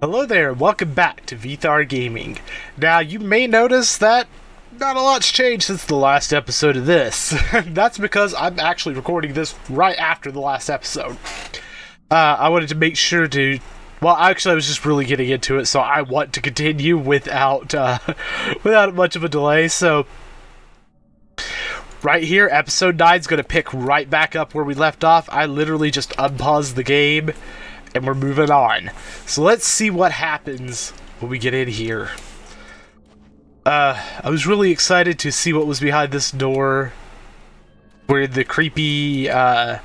Hello there, welcome back to VThar Gaming. Now, you may notice that not a lot's changed since the last episode of this. That's because I'm actually recording this right after the last episode. I wanted to make sure to... Well, actually, I was just really getting into it, so I want to continue without much of a delay, so... Right here, episode 9 is going to pick right back up where we left off. I literally just unpaused the game, and we're moving on. So let's see what happens when we get in here. I was really excited to see what was behind this door, where the creepy, or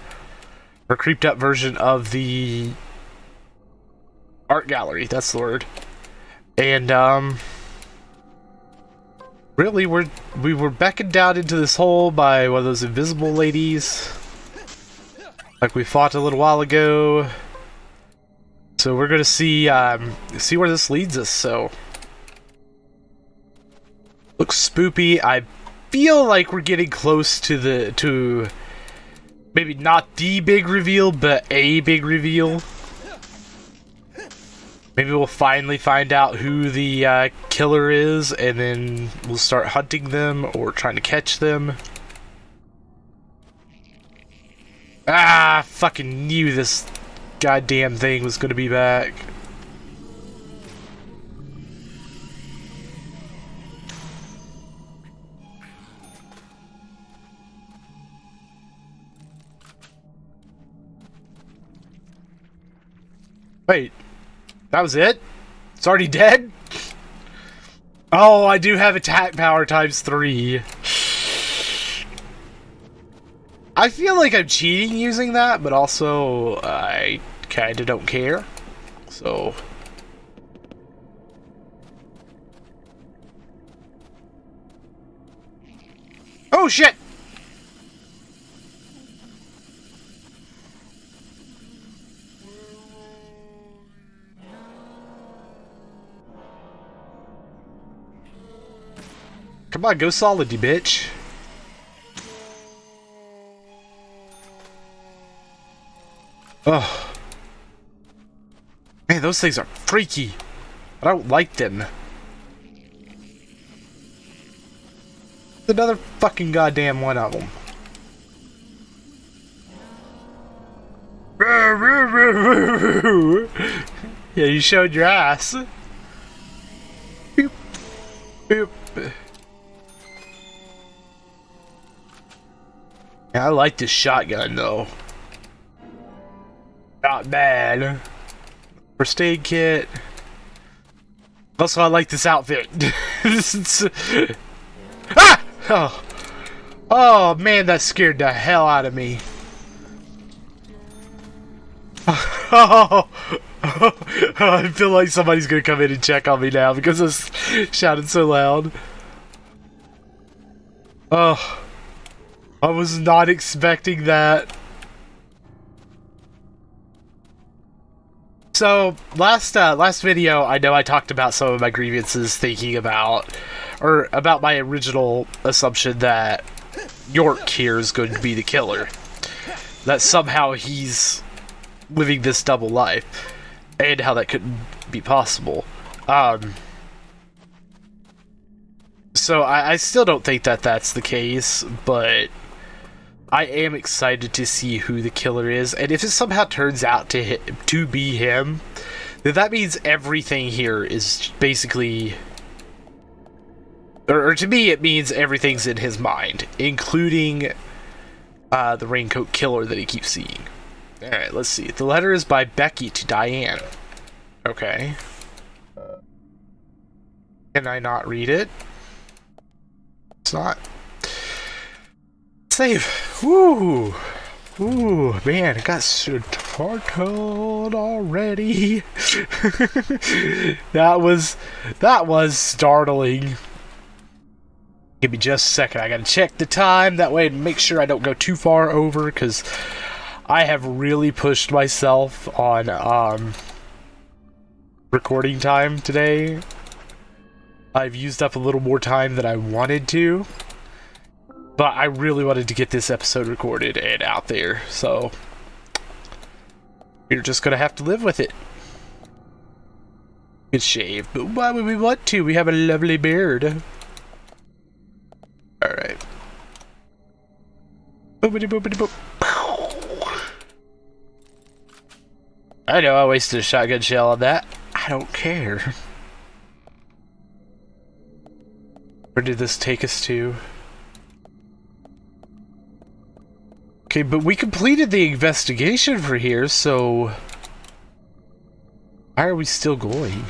creeped up version of the art gallery, that's the word. And, really, we were beckoned down into this hole by one of those invisible ladies, like we fought a little while ago. So we're gonna see where this leads us. So looks spoopy. I feel like we're getting close to maybe not the big reveal, but a big reveal. Maybe we'll finally find out who the killer is, and then we'll start hunting them or trying to catch them. Ah, fucking knew this goddamn thing was gonna be back. Wait. That was it? It's already dead? Oh, I do have attack power times 3. I feel like I'm cheating using that, but also I kinda don't care. So... Oh shit! Come on, go solid, you bitch. Oh. Man, those things are freaky. I don't like them. Another fucking goddamn one of them. Yeah, you showed your ass. Boop. Boop. I like this shotgun though. Not bad. First aid kit. Also, I like this outfit. Ah! Oh. Oh man, that scared the hell out of me. Oh. I feel like somebody's gonna come in and check on me now because it's shouted so loud. Oh. I was not expecting that. So, last video, I know I talked about some of my grievances thinking about, or about my original assumption that York here is going to be the killer. That somehow he's living this double life, and how that couldn't be possible. So I still don't think that that's the case, but I am excited to see who the killer is, and if it somehow turns out to be him, then that means everything here is basically... Or to me, it means everything's in his mind, including the raincoat killer that he keeps seeing. Alright, let's see. The letter is by Becky to Diane. Okay. Can I not read it? It's not... Save. Woo. Ooh, man, I got startled already. That was startling. Give me just a second. I gotta check the time that way and make sure I don't go too far over, because I have really pushed myself on recording time today. I've used up a little more time than I wanted to. But I really wanted to get this episode recorded and out there, so you're just gonna have to live with it. Good shave, but why would we want to? We have a lovely beard. Alright. Boopity boopity boop. I know I wasted a shotgun shell on that. I don't care. Where did this take us to? Okay, but we completed the investigation for here, so... why are we still going?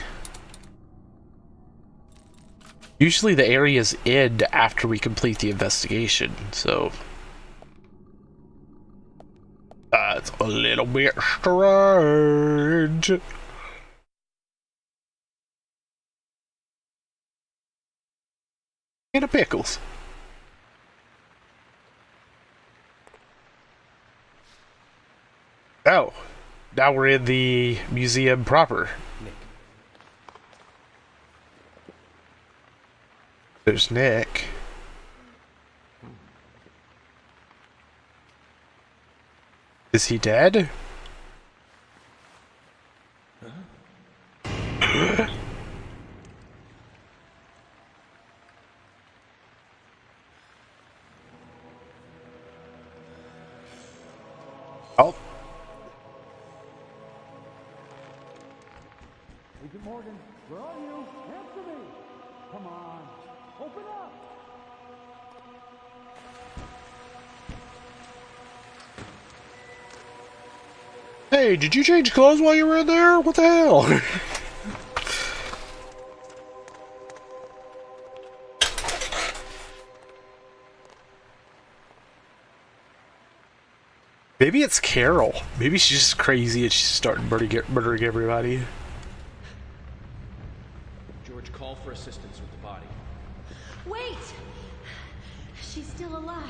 Usually the areas end after we complete the investigation, so... that's a little bit strange. And a pickles. Oh, now we're in the museum proper. Nick. There's Nick. Is he dead? Huh? Oh. Agent Morgan, where are you? Answer me! Come on, open up! Hey, did you change clothes while you were in there? What the hell? Maybe it's Carol. Maybe she's just crazy and she's starting murdering everybody. George, call for assistance with the body. Wait! She's still alive.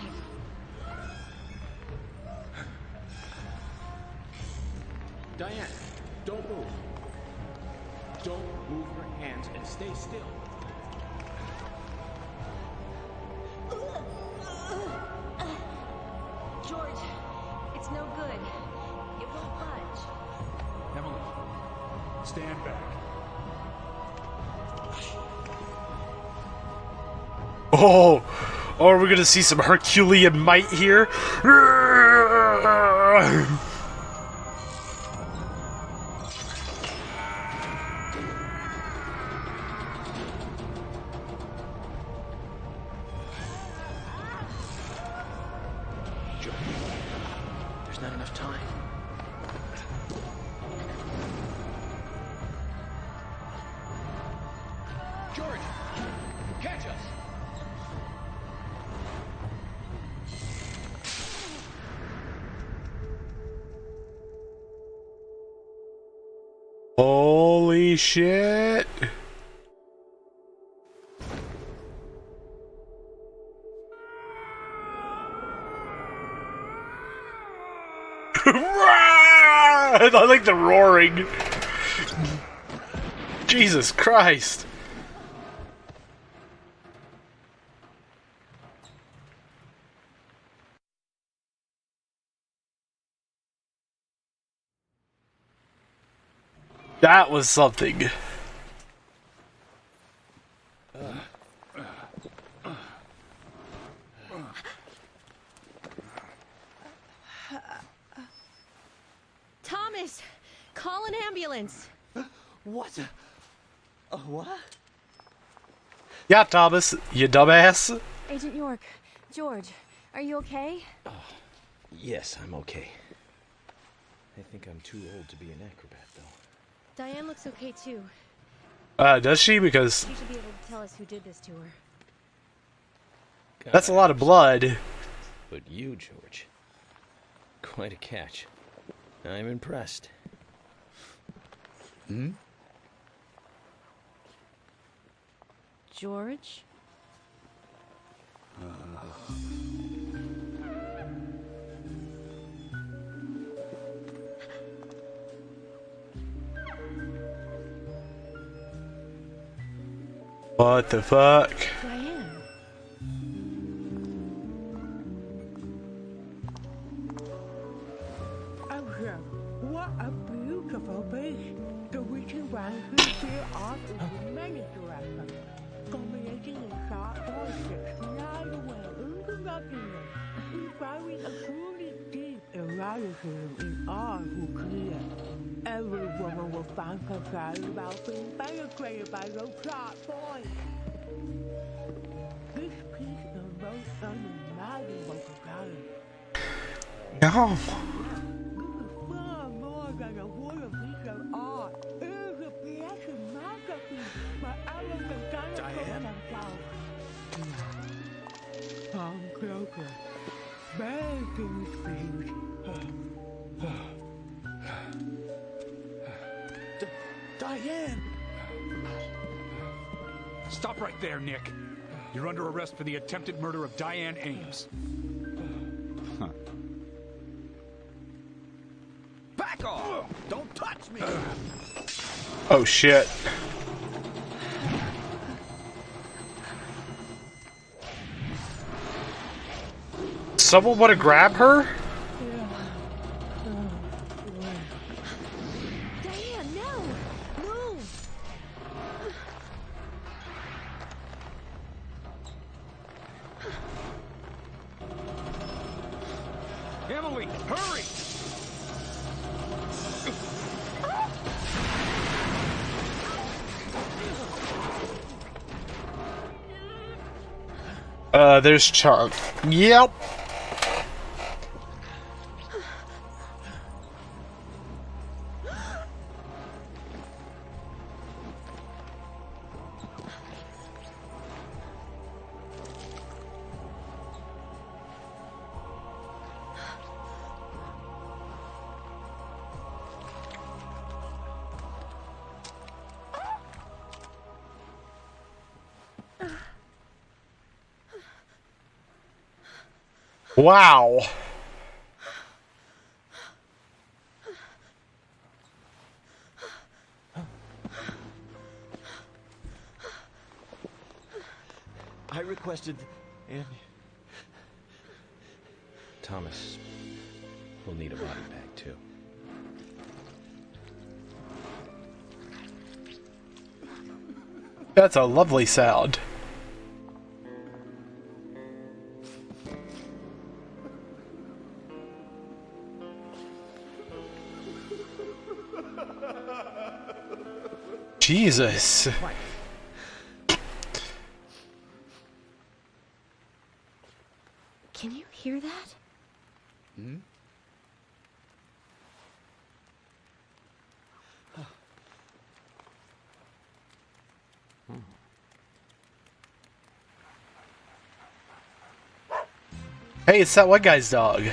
Diane, don't move. Don't move your hands and stay still. George, it's no good. It won't budge. Emily, stand back. Oh, are we gonna see some Herculean might here? There's not enough time. George, catch us! Holy shit. I like the roaring. Jesus Christ. That was something. Thomas! Call an ambulance! What? What? Yeah, Thomas, you dumbass. Agent York, George, are you okay? Yes, I'm okay. I think I'm too old to be an acrobat, though. Diane looks okay too. Does she? Because You should be able to tell us who did this to her. that's a lot of blood. But you, George, quite a catch. I'm impressed. Hmm? George? What the fuck? Diane. Oh, yeah. What a beautiful beast. The reason why he's here art is in many directions, culminating in sharp voices slide away into nothingness, inspiring a truly deep eroticism in all who create. Every woman will find herself about being penetrated by those sharp voices. This piece of most unimaginable compelling. No. This is far more than a piece of art. It is a piece of masterpiece by elegant Diane? themselves. Come closer. Begging things. Diane! Stop right there, Nick. You're under arrest for the attempted murder of Diane Ames. Back off! Don't touch me! Oh shit. Someone want to grab her? Diane, no! Move! Emily, hurry! There's Chunk. Yep. Wow. I requested, and Thomas will need a body bag too. That's a lovely sound. Jesus. Can you hear that? Hmm? Hey, it's that one guy's dog.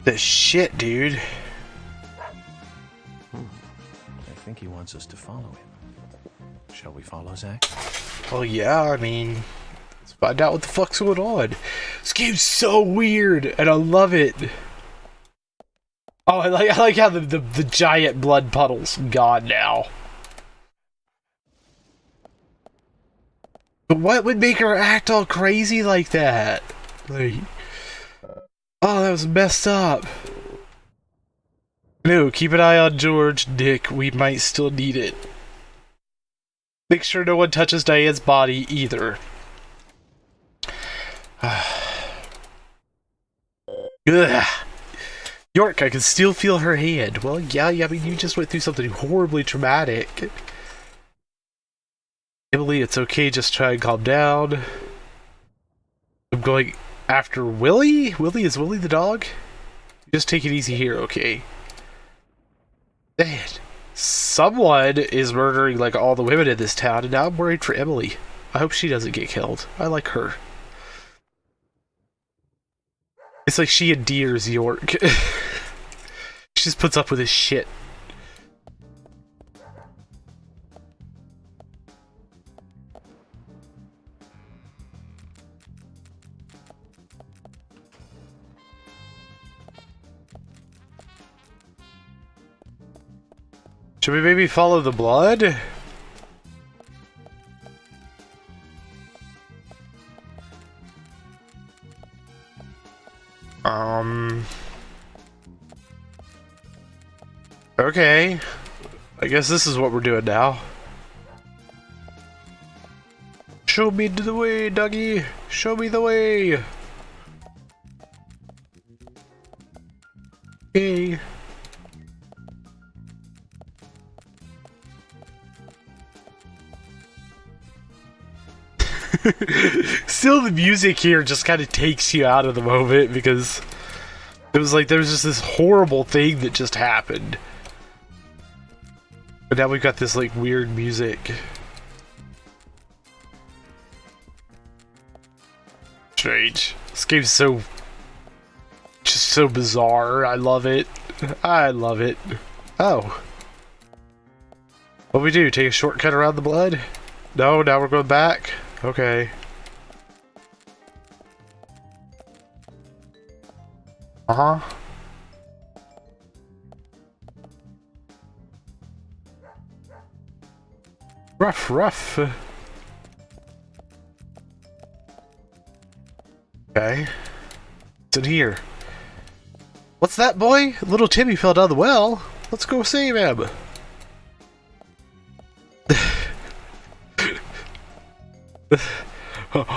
The shit, dude. I think he wants us to follow him. Shall we follow, Zach? Well, yeah, I mean, let's find out what the fuck's going on. This game's so weird, and I love it. Oh, I like how the giant blood puddle's gone now. But what would make her act all crazy like that? Like, oh, that was messed up. No, keep an eye on George, Dick. We might still need it. Make sure no one touches Diane's body either. Ugh. York, I can still feel her hand. Well, yeah, I mean, you just went through something horribly traumatic. Emily, it's okay, just try and calm down. I'm going after Willie? Is Willie the dog? Just take it easy here, okay? Man, someone is murdering, like, all the women in this town, and now I'm worried for Emily. I hope she doesn't get killed. I like her. It's like she endears York. She just puts up with his shit. Should we maybe follow the blood? Okay. I guess this is what we're doing now. Show me the way, Dougie. Show me the way. Okay. Still, the music here just kind of takes you out of the moment because it was like there was just this horrible thing that just happened. But now we've got this like weird music. Strange. This game's so just so bizarre. I love it. I love it. Oh. What we do? Take a shortcut around the blood? No, now we're going back? Okay. Uh-huh. Rough, rough. Okay. What's in here? What's that, boy? Little Timmy fell down the well. Let's go save him.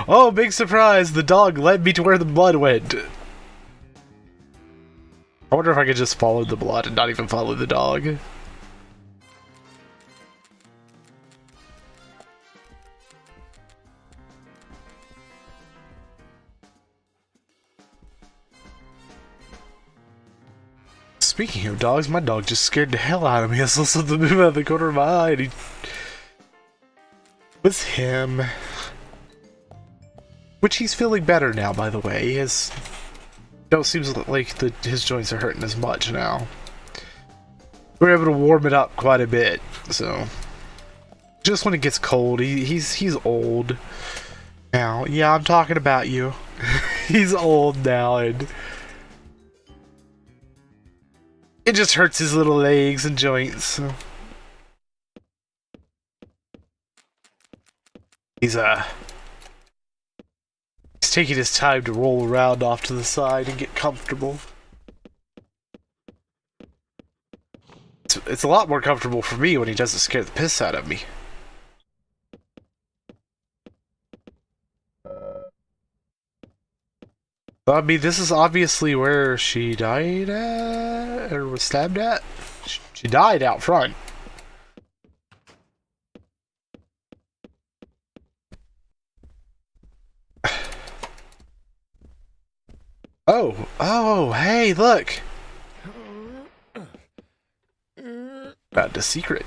Oh, big surprise! The dog led me to where the blood went. I wonder if I could just follow the blood and not even follow the dog. Speaking of dogs, my dog just scared the hell out of me. I saw something move out of the corner of my eye and it was him. Which he's feeling better now, by the way. His don't seems like his joints are hurting as much now. We're able to warm it up quite a bit, so just when it gets cold, he's old now. Yeah, I'm talking about you. He's old now, and it just hurts his little legs and joints. So. He's taking his time to roll around off to the side and get comfortable. It's a lot more comfortable for me when he doesn't scare the piss out of me. I mean, this is obviously where she died at, or was stabbed at. She died out front. Oh, hey, look! Found a secret.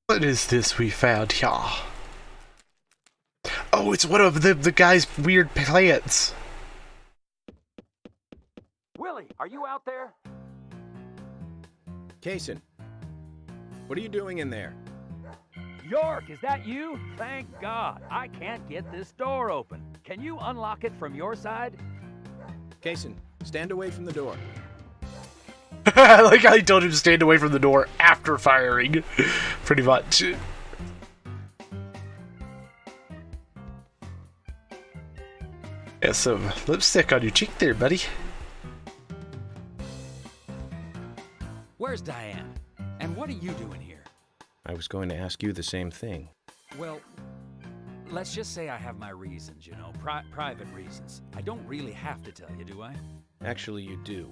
What is this we found here? Oh, it's one of the guy's weird plants. Willie, are you out there? Kaysen, what are you doing in there? York, is that you? Thank God. I can't get this door open. Can you unlock it from your side? Kaysen, stand away from the door. I like how he told him to stand away from the door after firing. Pretty much. Yeah, some lipstick on your cheek there, buddy. Where's Diane? And what are you doing here? I was going to ask you the same thing. Well, let's just say I have my reasons, you know, private reasons. I don't really have to tell you, do I? Actually, you do.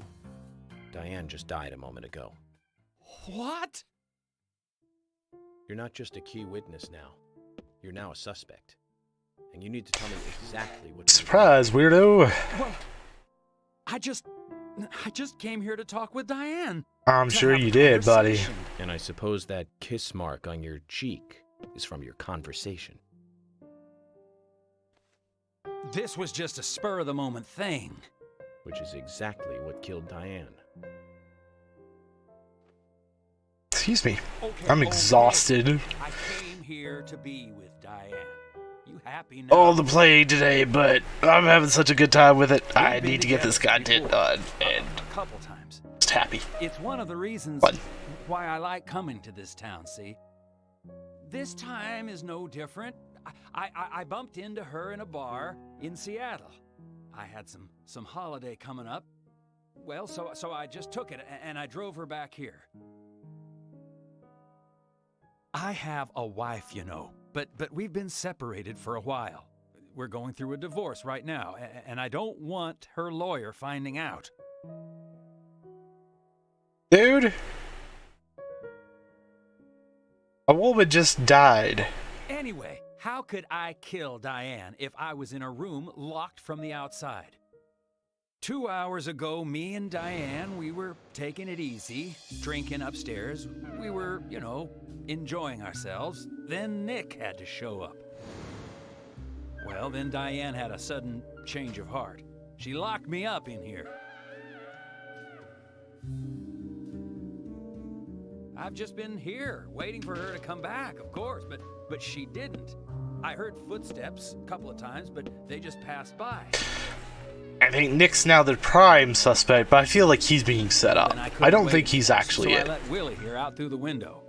Diane just died a moment ago. What? You're not just a key witness now. You're now a suspect. And you need to tell me exactly what... Surprise, weirdo! Well, I just came here to talk with Diane. I'm sure you did, buddy. And I suppose that kiss mark on your cheek is from your conversation. This was just a spur-of-the-moment thing. Which is exactly what killed Diane. Excuse me. Okay, I'm exhausted. I came here to be with Diane. You happy now? All the playing today, but I'm having such a good time with it. I need to get this content done, and a couple times. Just happy. It's one of the reasons What? why I like coming to this town, see? This time is no different. I bumped into her in a bar in Seattle. I had some holiday coming up. Well, so I just took it and I drove her back here. I have a wife, you know, but we've been separated for a while. We're going through a divorce right now, and I don't want her lawyer finding out. Dude, a woman just died. Anyway, how could I kill Diane if I was in a room locked from the outside? 2 hours ago, me and Diane, we were taking it easy, drinking upstairs. We were, you know, enjoying ourselves. Then Nick had to show up. Well, then Diane had a sudden change of heart. She locked me up in here. I've just been here, waiting for her to come back, of course, but she didn't. I heard footsteps a couple of times, but they just passed by. I think Nick's now the prime suspect, but I feel like he's being set up. I don't think he's actually so it. I let Willie here out through the window.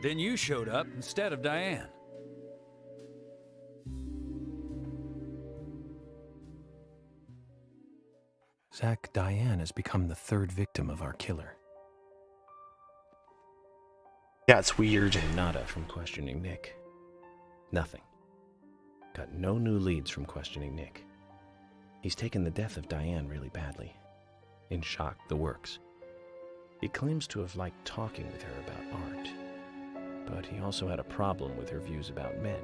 Then you showed up instead of Diane. Zach, Diane has become the third victim of our killer. Yeah, it's weird. Nada from questioning Nick. Nothing. Got no new leads from questioning Nick. He's taken the death of Diane really badly. In shock, the works. He claims to have liked talking with her about art. But he also had a problem with her views about men.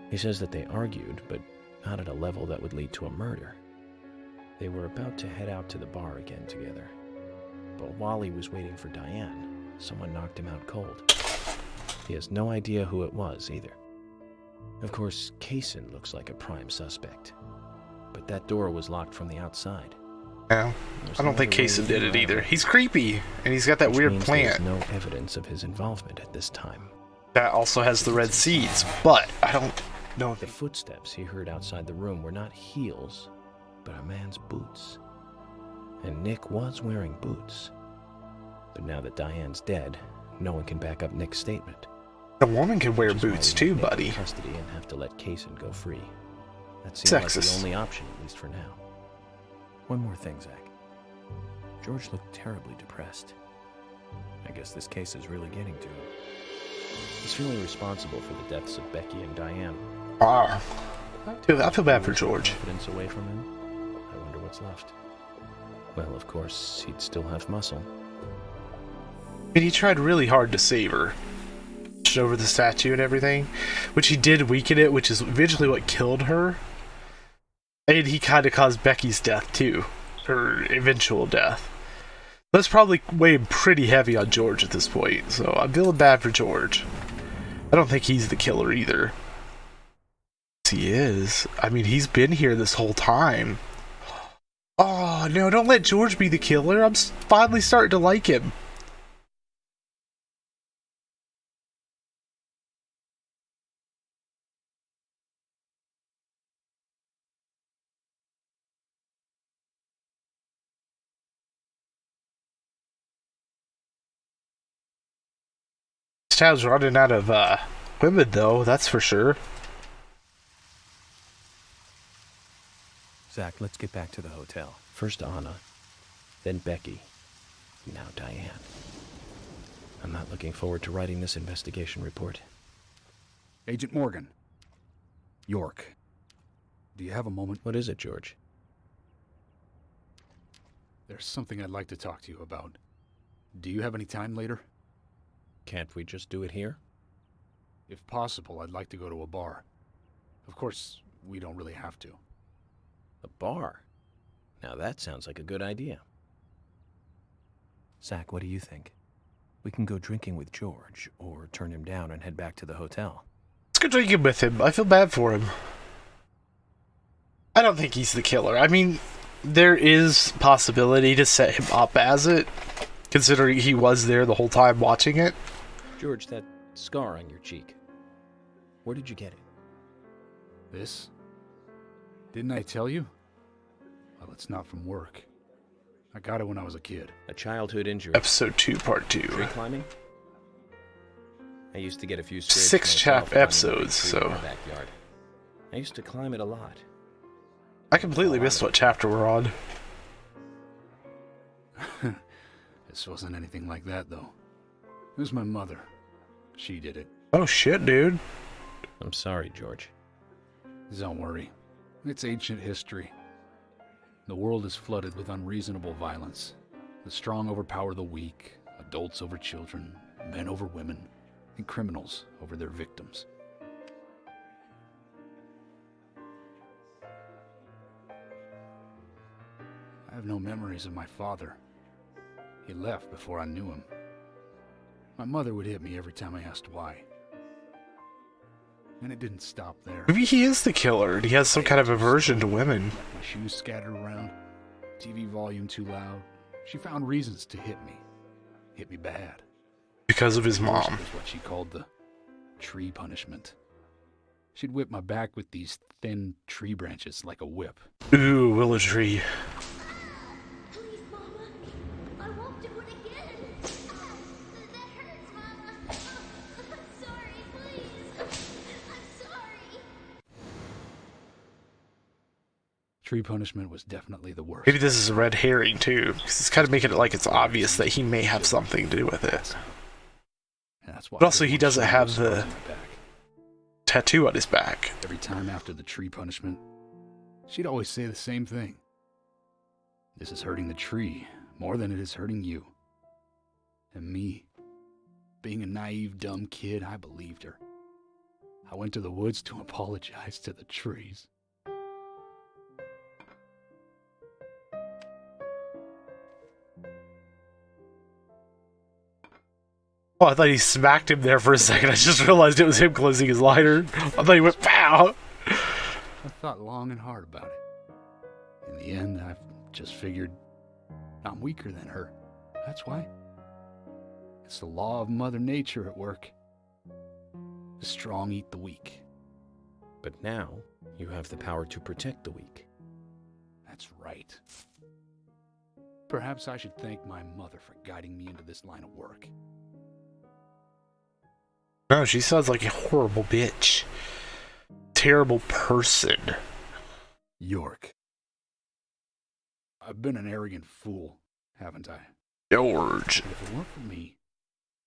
He says that they argued, but not at a level that would lead to a murder. They were about to head out to the bar again together. But while he was waiting for Diane, someone knocked him out cold. He has no idea who it was either. Of course, Kaysen looks like a prime suspect. But that door was locked from the outside. Yeah, I don't think Kaysen did it either. He's creepy, and he's got that weird plant. There's no evidence of his involvement at this time. That also has the red seeds, but I don't know if The footsteps he heard outside the room were not heels, but a man's boots. And Nick was wearing boots. But now that Diane's dead, no one can back up Nick's statement. a woman can wear Which is why boots we too, have Nick buddy. in custody and have to let Kaysen go free. That seems like Sexist. the only option, at least for now. One more thing, Zach. George looked terribly depressed. I guess this case is really getting to him. He's feeling responsible for the deaths of Becky and Diane. Ah, dude, I feel bad for George. Confidence away from him. I wonder what's left. Well, of course, he'd still have muscle. And he tried really hard to save her. Over the statue and everything, which he did weaken it, which is eventually what killed her. And he kind of caused Becky's death too, her eventual death. That's probably weighing pretty heavy on George at this point, so I'm feeling bad for George. I don't think he's the killer either. He is. I mean, he's been here this whole time. Oh no, don't let George be the killer. I'm finally starting to like him. This town's running out of women, though, that's for sure. Zach, let's get back to the hotel. First Anna, then Becky, now Diane. I'm not looking forward to writing this investigation report. Agent Morgan. York. Do you have a moment? What is it, George? There's something I'd like to talk to you about. Do you have any time later? Can't we just do it here? If possible, I'd like to go to a bar. Of course, we don't really have to. A bar? Now that sounds like a good idea. Zach, what do you think? We can go drinking with George, or turn him down and head back to the hotel. Let's go drinking with him. I feel bad for him. I don't think he's the killer. I mean, there is possibility to set him up as it, considering he was there the whole time watching it. George, that scar on your cheek. Where did you get it? This? Didn't I tell you? Well, it's not from work. I got it when I was a kid. A childhood injury. Episode 2, Part 2. Tree climbing? I used to get a few squibs 6 myself chap running episodes, the tree in so the backyard. I used to climb it a lot. I completely missed what chapter we're on. This wasn't anything like that, though. It was my mother. She did it. Oh shit, dude. I'm sorry, George. Don't worry. It's ancient history. The world is flooded with unreasonable violence. The strong overpower the weak, adults over children, men over women, and criminals over their victims. I have no memories of my father. He left before I knew him. My mother would hit me every time I asked why. And it didn't stop there. Maybe he is the killer and he has some kind of aversion to women. My shoes scattered around, TV volume too loud. She found reasons to hit me. Hit me bad. Because of his Worst mom. was what she called the tree punishment. She'd whip my back with these thin tree branches like a whip. Ooh, willow tree. Please, Mama. I won't do it again. That hurts, Mama. I'm sorry, please. I'm sorry. Tree punishment was definitely the worst. Maybe this is a red herring too, because it's kind of making it like it's obvious that he may have something to do with it. And that's why But also I he didn't want doesn't to have scars the on my back. tattoo on his back. Every time after the tree punishment, she'd always say the same thing. This is hurting the tree more than it is hurting you. And me, being a naive, dumb kid, I believed her. I went to the woods to apologize to the trees. Oh, I thought he smacked him there for a second. I just realized it was him closing his lighter. I thought he went pow. I thought long and hard about it. In the end, I've just figured I'm weaker than her. That's why. It's the law of Mother Nature at work. The strong eat the weak. But now, you have the power to protect the weak. That's right. Perhaps I should thank my mother for guiding me into this line of work. No, she sounds like a horrible bitch. Terrible person. York. I've been an arrogant fool, haven't I? George. And if it weren't for me,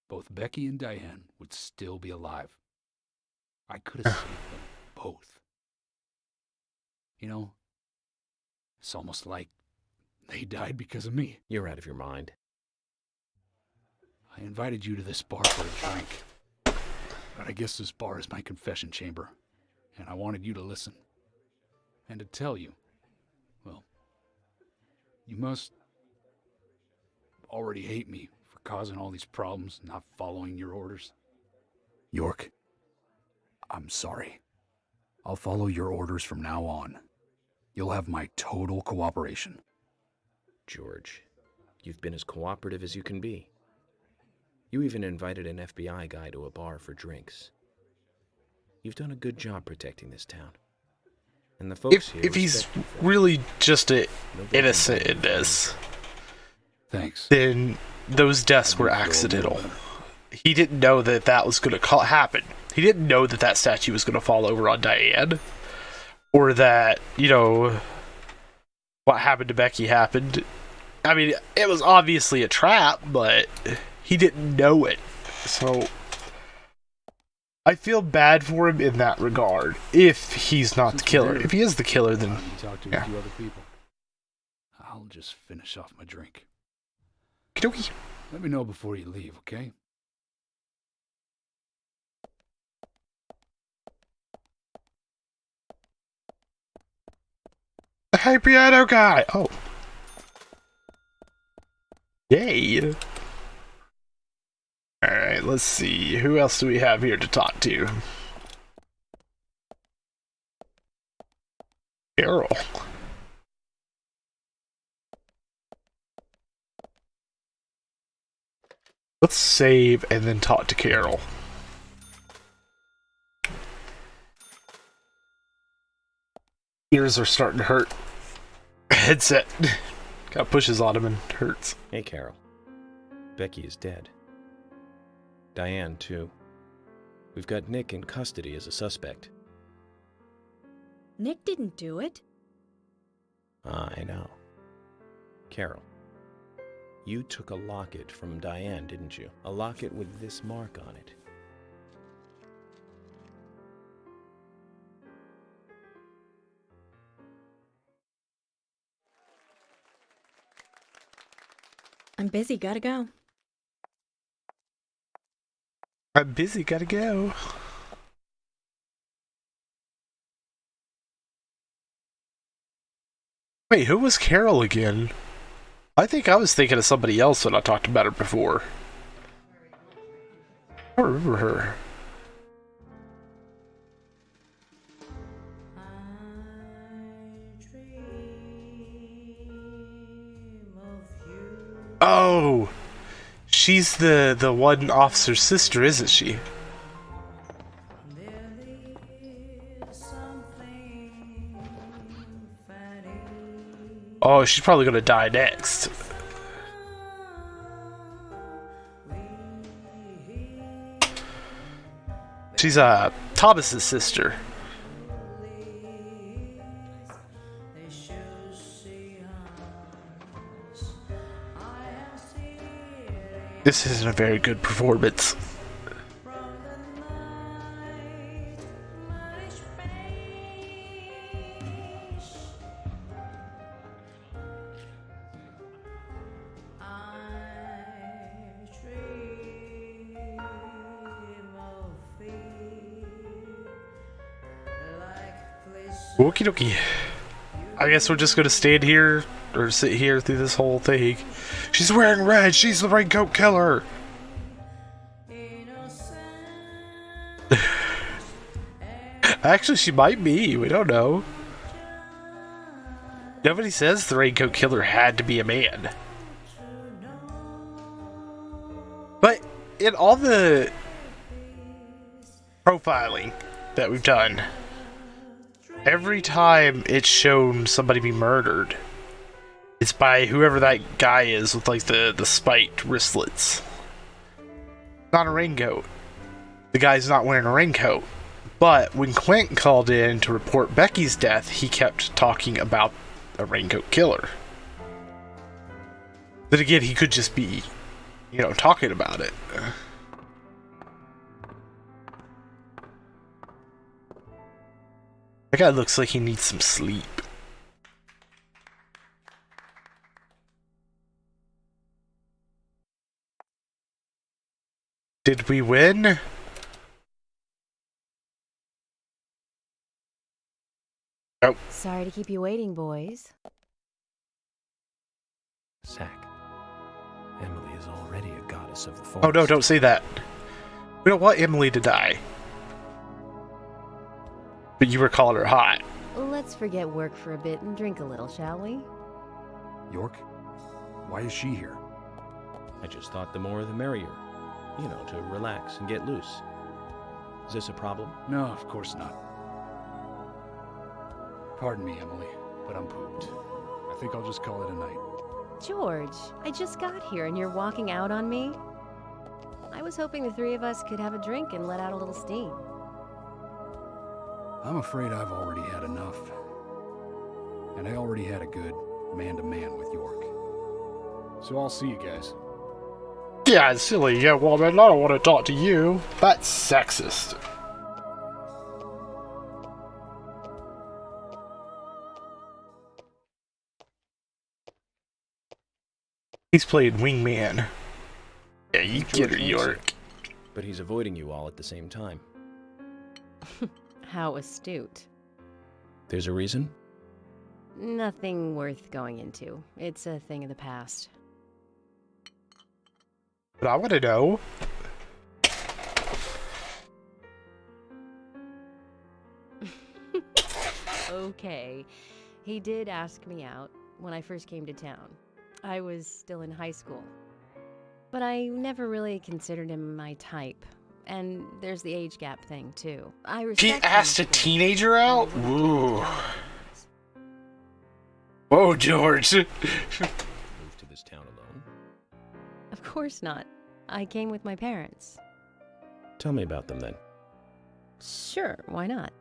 both Becky and Diane would still be alive. I could have saved them both. You know, it's almost like they died because of me. You're out of your mind. I invited you to this bar for a drink. But I guess this bar is my confession chamber, and I wanted you to listen. And to tell you, well, you must already hate me for causing all these problems, not following your orders. York, I'm sorry. I'll follow your orders from now on. You'll have my total cooperation. George, you've been as cooperative as you can be. You even invited an FBI guy to a bar for drinks. You've done a good job protecting this town. And the folks here If he's respect you for it. really just Nobody innocent can in this, Thanks. then those deaths were accidental. He didn't know that that was going to happen. He didn't know that that statue was going to fall over on Diane. Or that, you know, what happened to Becky happened. I mean, it was obviously a trap, but he didn't know it. So I feel bad for him in that regard. If he's not the killer. If he is the killer, then You talk to yeah. a few other people. I'll just finish off my drink. Okey-dokey. Let me know before you leave, okay? Hey, piano guy! Oh. Yay! Alright, let's see. Who else do we have here to talk to? Carol. Let's save and then talk to Carol. Ears are starting to hurt. Headset. Got pushes on him and it hurts. Hey, Carol. Becky is dead. Diane, too. We've got Nick in custody as a suspect. Nick didn't do it. I know. Carol, you took a locket from Diane, didn't you? A locket with this mark on it. I'm busy, gotta go. I'm busy, gotta go. Wait, who was Carol again? I think I was thinking of somebody else when I talked about her before. I don't remember her. Oh, she's the one officer's sister, isn't she? Oh, she's probably gonna die next. She's Thomas's sister. This isn't a very good performance. Okie dokie. I guess we're just gonna stand here or sit here through this whole thing. She's wearing red. She's the raincoat killer. Actually, she might be. We don't know. Nobody says the raincoat killer had to be a man. But in all the profiling that we've done, every time it's shown somebody be murdered, it's by whoever that guy is with like the spiked wristlets. Not a raincoat. The guy's not wearing a raincoat. But when Quint called in to report Becky's death, he kept talking about a raincoat killer. Then again, he could just be, you know, talking about it. That guy looks like he needs some sleep. Did we win? Nope. Sorry to keep you waiting, boys. Sack. Emily is already a goddess of the forest. Oh no, don't say that. We don't want Emily to die. But you were calling her hot. Let's forget work for a bit and drink a little, shall we? York? Why is she here? I just thought the more the merrier. You know, to relax and get loose. Is this a problem? No, of course not. Pardon me, Emily, but I'm pooped. I think I'll just call it a night. George, I just got here and you're walking out on me? I was hoping the three of us could have a drink and let out a little steam. I'm afraid I've already had enough. And I already had a good man-to-man with York. So I'll see you guys. Yeah, silly young woman, I don't want to talk to you. That's sexist. He's playing wingman. Yeah, you get her, York. But he's avoiding you all at the same time. How astute. There's a reason? Nothing worth going into. It's a thing of the past. But I want to know. Okay. He did ask me out when I first came to town. I was still in high school. But I never really considered him my type. And there's the age gap thing, too. He asked a teenager out? Ooh. Whoa, George. Moved to this town alone? Of course not. I came with my parents. Tell me about them then. Sure, why not?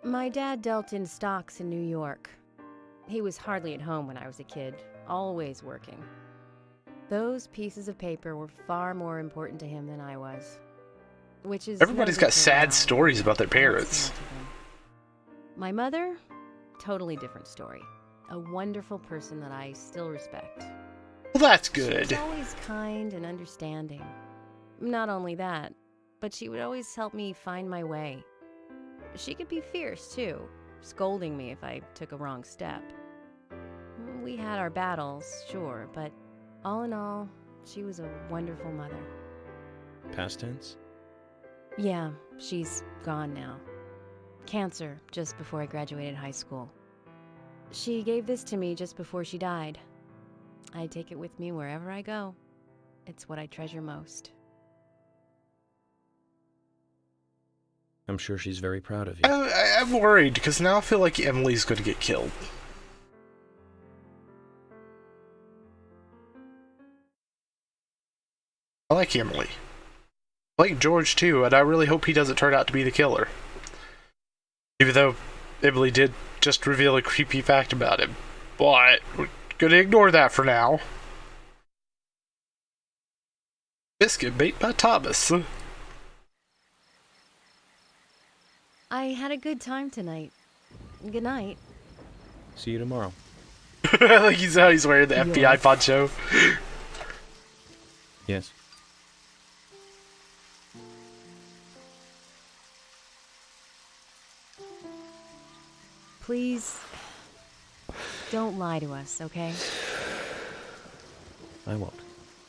My dad dealt in stocks in New York. He was hardly at home when I was a kid, always working. Those pieces of paper were far more important to him than I was. Which is Everybody's no got different sad now. stories about their That's not parents. to them. My mother, totally different story. A wonderful person that I still respect. Well, that's She was good. always kind and understanding. Not only that, but she would always help me find my way. She could be fierce, too, scolding me if I took a wrong step. We had our battles, sure, but all in all, she was a wonderful mother. Past tense? Yeah, she's gone now. Cancer, just before I graduated high school. She gave this to me just before she died. I take it with me wherever I go. It's what I treasure most. I'm sure she's very proud of you. I'm worried, because now I feel like Emily's going to get killed. I like Emily. I like George, too, and I really hope he doesn't turn out to be the killer. Even though Emily did just reveal a creepy fact about him. But we're going to ignore that for now. Biscuit bait by Thomas. I had a good time tonight. Good night. See you tomorrow. Like he's wearing the FBI poncho. Yes. Please, don't lie to us, okay? I won't.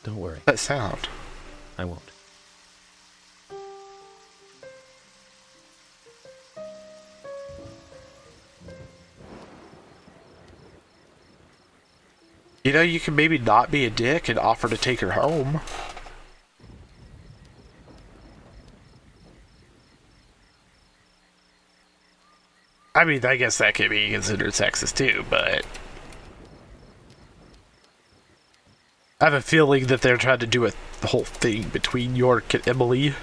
Don't worry. That sound. I won't. You know, you can maybe not be a dick and offer to take her home. I mean, I guess that could be considered sexist too, but I have a feeling that they're trying to do the whole thing between York and Emily.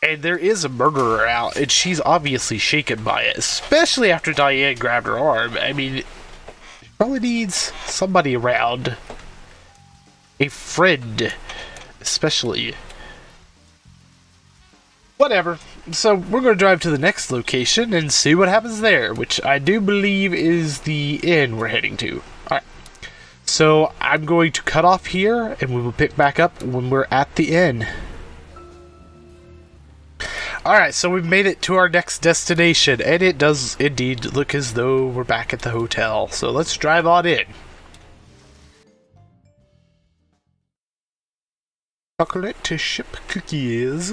And there is a murderer out, and she's obviously shaken by it, especially after Diane grabbed her arm. I mean, she probably needs somebody around. A friend, especially. Whatever. So, we're going to drive to the next location and see what happens there, which I do believe is the inn we're heading to. Alright. So, I'm going to cut off here, and we will pick back up when we're at the inn. Alright, so we've made it to our next destination, and it does indeed look as though we're back at the hotel. So let's drive on in. Chocolate to ship cookies.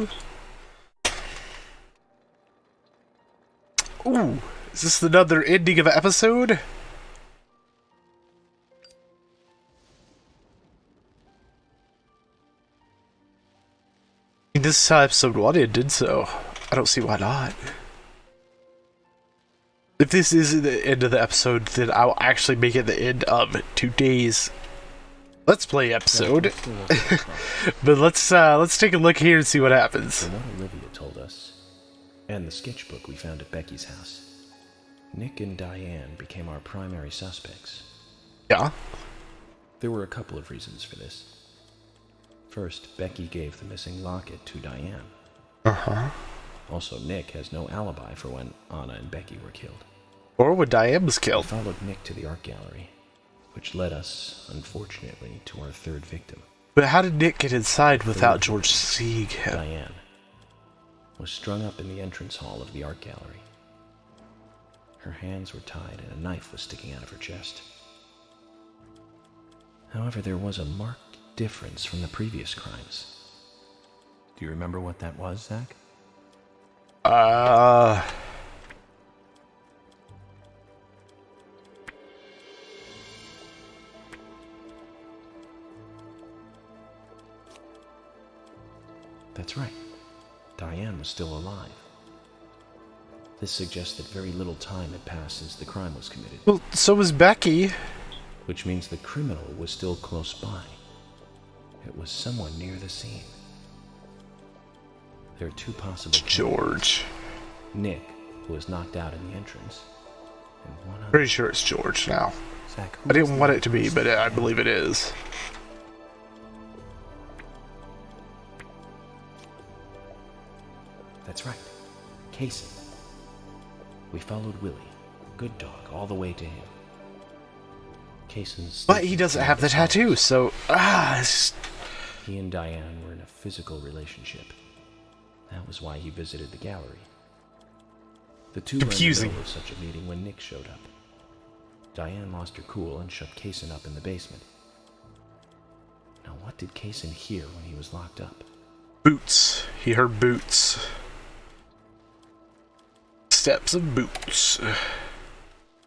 Ooh, is this another ending of an episode? This is how episode 1 ended, so I don't see why not. If this is the end of the episode, then I'll actually make it the end of today's Let's Play episode. But let's take a look here and see what happens. From what Olivia told us, and the sketchbook we found at Becky's house, Nick and Diane became our primary suspects. Yeah? There were a couple of reasons for this. First, Becky gave the missing locket to Diane. Uh-huh. Also, Nick has no alibi for when Anna and Becky were killed. Or when Diane was We killed. followed Nick to the art gallery, which led us, unfortunately, to our third victim. But how did Nick get inside without George seeing him? Diane was strung up in the entrance hall of the art gallery. Her hands were tied and a knife was sticking out of her chest. However, there was a marked difference from the previous crimes. Do you remember what that was, Zach? That's right. Diane was still alive. This suggests that very little time had passed since the crime was committed. Well, so was Becky. Which means the criminal was still close by. It was someone near the scene. There are two possible George. Nick, who was knocked out in the entrance, and one other. Pretty sure it's George now. Zach, who I was didn't the want other it to be, person? but I believe it is. That's right. Casey. We followed Willie, good dog, all the way to him. Cason's. But he doesn't have the tattoo, so He and Diane were in a physical relationship. That was why he visited the gallery. The two Confusing. were in the middle of such a meeting when Nick showed up. Diane lost her cool and shut Cason up in the basement. Now, what did Cason hear when he was locked up? boots. He heard boots. Steps of boots.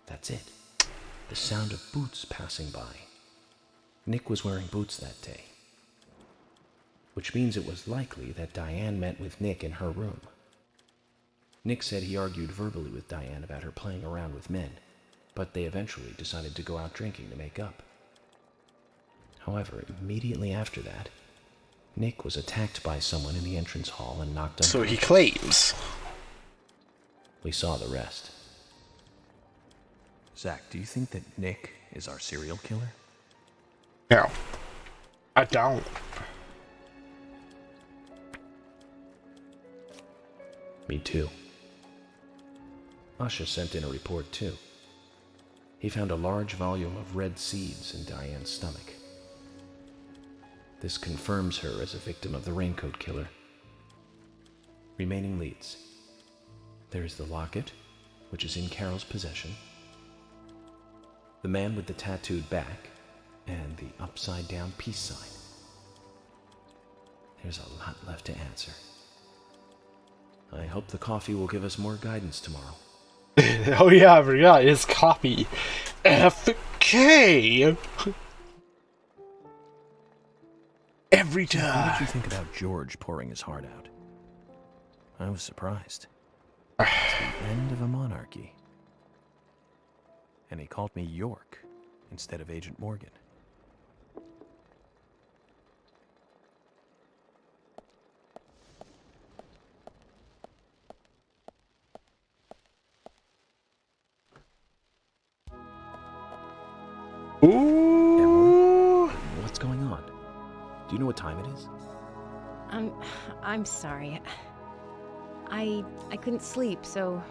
That's it. The sound of boots passing by. Nick was wearing boots that day. Which means it was likely that Diane met with Nick in her room. Nick said he argued verbally with Diane about her playing around with men, but they eventually decided to go out drinking to make up. However, immediately after that, Nick was attacked by someone in the entrance hall and knocked unconscious. So he claims. We saw the rest. Zach, do you think that Nick is our serial killer? No. I don't. Me too. Usha sent in a report too. He found a large volume of red seeds in Diane's stomach. This confirms her as a victim of the Raincoat Killer. Remaining leads. There is the locket, which is in Carol's possession, the man with the tattooed back, and the upside-down peace sign. There's a lot left to answer. I hope the coffee will give us more guidance tomorrow. Oh yeah, I forgot. His copy. FK! Every What did time. you think about George pouring his heart out? I was surprised. It's the end of a monarchy. And he called me York instead of Agent Morgan. Ooh. What's going on? Do you know what time it is? I'm sorry. I couldn't sleep, so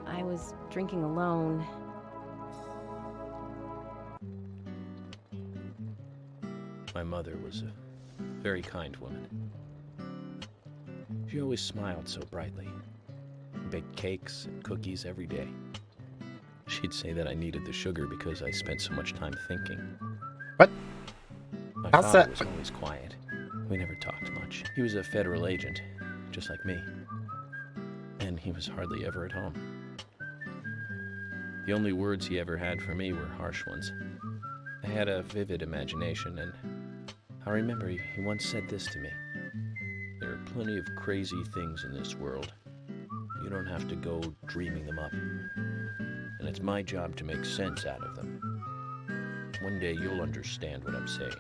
I was drinking alone. My mother was a very kind woman. She always smiled so brightly. Baked cakes and cookies every day. She'd say that I needed the sugar because I spent so much time thinking. What? My How's father that? was always quiet. We never talked much. He was a federal agent, just like me. And he was hardly ever at home. The only words he ever had for me were harsh ones. I had a vivid imagination, and I remember he once said this to me. There are plenty of crazy things in this world. You don't have to go dreaming them up. And it's my job to make sense out of them. One day you'll understand what I'm saying.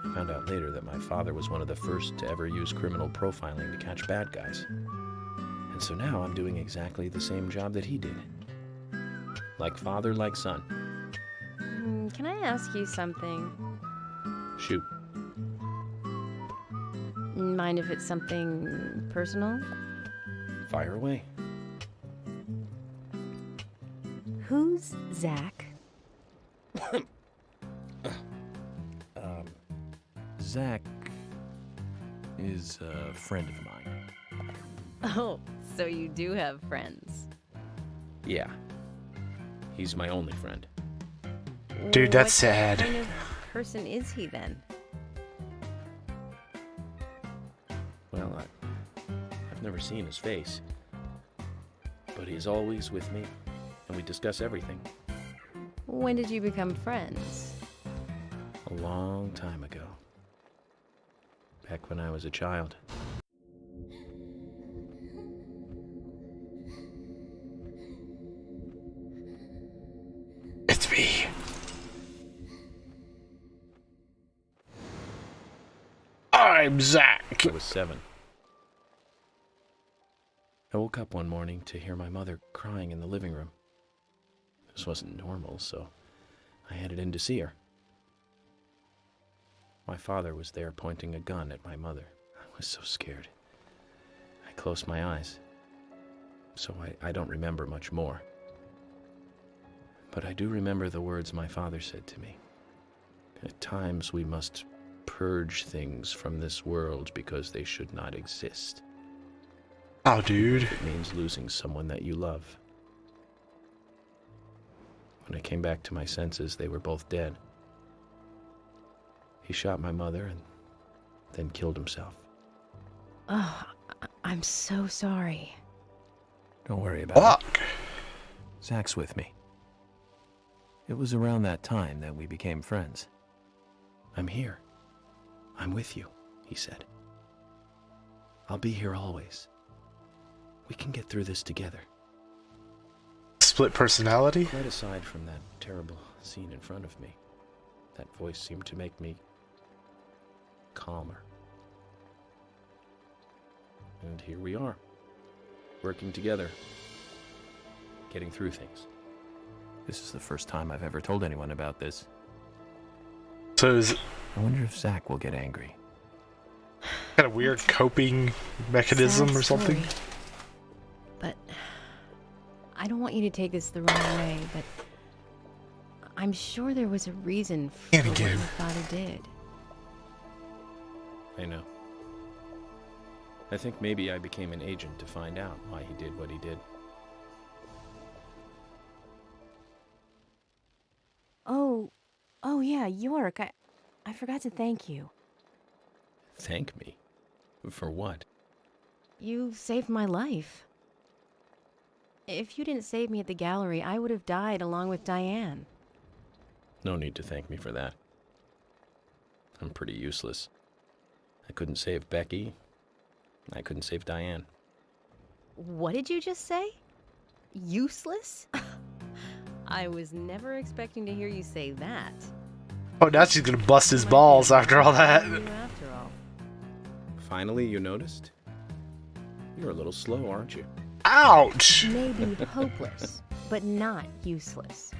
I found out later that my father was one of the first to ever use criminal profiling to catch bad guys. And so now I'm doing exactly the same job that he did. Like father, like son. Can I ask you something? Shoot. Mind if it's something personal? Fire away. Who's Zach? Zach is a friend of mine. Oh, so you do have friends. Yeah. He's my only friend. Dude, that's What sad. kind of person is he then? Well, I've never seen his face. But he's always with me, and we discuss everything. When did you become friends? A long time ago. Back when I was a child. It's me. I'm Zach. I was 7. I woke up one morning to hear my mother crying in the living room. This wasn't normal, so I headed in to see her. My father was there pointing a gun at my mother. I was so scared. I closed my eyes, so I don't remember much more. But I do remember the words my father said to me. At times we must purge things from this world because they should not exist. Oh, dude. It means losing someone that you love. When I came back to my senses, they were both dead. He shot my mother and then killed himself. Oh, I'm so sorry. Don't worry about Fuck. it. Zach's with me. It was around that time that we became friends. I'm here. I'm with you, he said. I'll be here always. We can get through this together. Split personality? Quite aside from that terrible scene in front of me, that voice seemed to make me calmer. And here we are, working together, getting through things. This is the first time I've ever told anyone about this. So is it I wonder if Zach will get angry. kind of weird coping mechanism Sad or something? story. But I don't want you to take this the wrong way, but I'm sure there was a reason for what your father did. I know. I think maybe I became an agent to find out why he did what he did. Oh yeah, York, I forgot to thank you. Thank me? For what? You saved my life. If you didn't save me at the gallery, I would have died along with Diane. No need to thank me for that. I'm pretty useless. I couldn't save Becky. I couldn't save Diane. What did you just say? Useless? I was never expecting to hear you say that. Oh, now she's gonna bust his balls after all that. After all. Finally, you noticed? You're a little slow, aren't you? Ouch! Maybe hopeless, but not useless.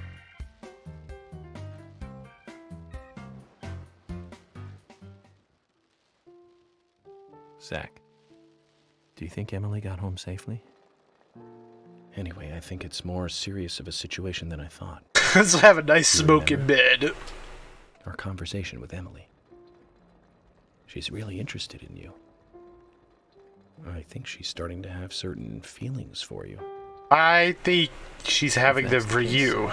Zach, do you think Emily got home safely? Anyway, I think it's more serious of a situation than I thought. Let's have a nice You smoke in remember? bed. Our conversation with Emily. She's really interested in you. I think she's starting to have certain feelings for you. I think she's having If them that's for the case, you.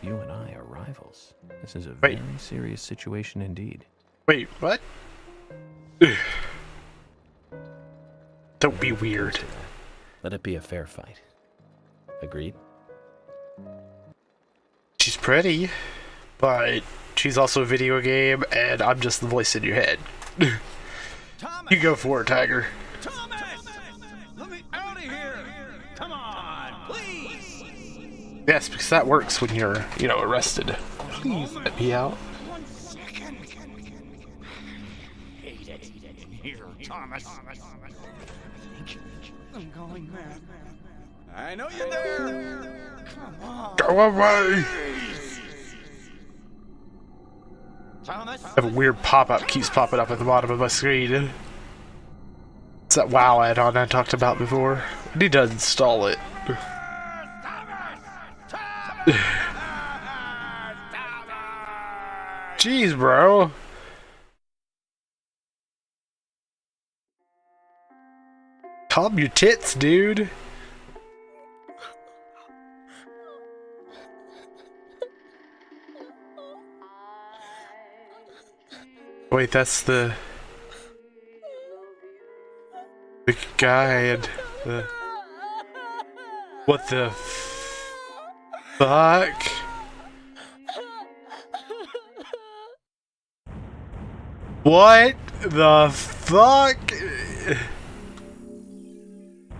You and I are rivals. This is a Wait. very serious situation indeed. Wait, what? Don't be weird. Let it be a fair fight. Agreed? She's pretty, but she's also a video game, and I'm just the voice in your head. You go for it, Tiger. Thomas! Let me out of here! Come on, please! Yes, because that works when you're, arrested. Please let me out. 1 second. Hate it in here, Thomas. I'm going mad. I know you're there. Come on. Go away! Thomas. I have a weird pop-up keeps popping up at the bottom of my screen. It's that WoW add-on I talked about before. I need to install it. Jeez, bro. Calm your tits, dude. Wait, that's the guy and the... What the fuck? What the fuck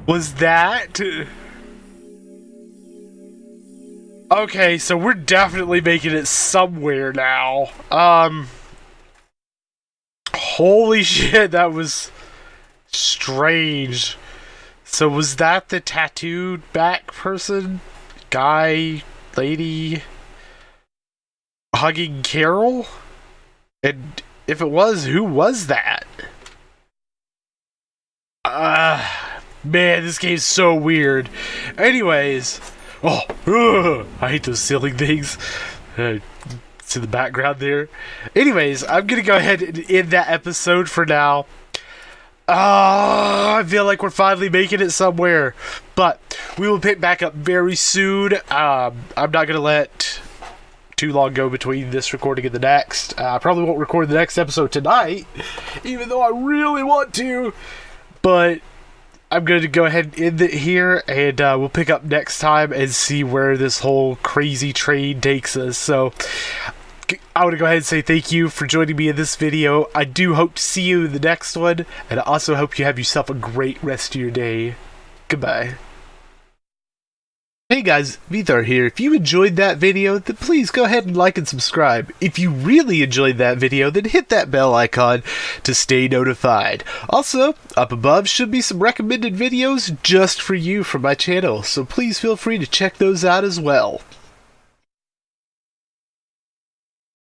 was that? Okay, so we're definitely making it somewhere now. Holy shit, that was strange. So was that the tattooed back person? Guy, lady, hugging Carol? And if it was, who was that? Man, this game's so weird. Anyways, I hate those ceiling things. It's in the background there. Anyways, I'm gonna go ahead and end that episode for now. I feel like we're finally making it somewhere. But we will pick back up very soon. I'm not going to let too long go between this recording and the next. I probably won't record the next episode tonight, even though I really want to. But I'm going to go ahead and end it here, and we'll pick up next time and see where this whole crazy train takes us. So I want to go ahead and say thank you for joining me in this video. I do hope to see you in the next one, and I also hope you have yourself a great rest of your day. Goodbye. Hey guys, Vithar here. If you enjoyed that video, then please go ahead and like and subscribe. If you really enjoyed that video, then hit that bell icon to stay notified. Also, up above should be some recommended videos just for you from my channel, so please feel free to check those out as well.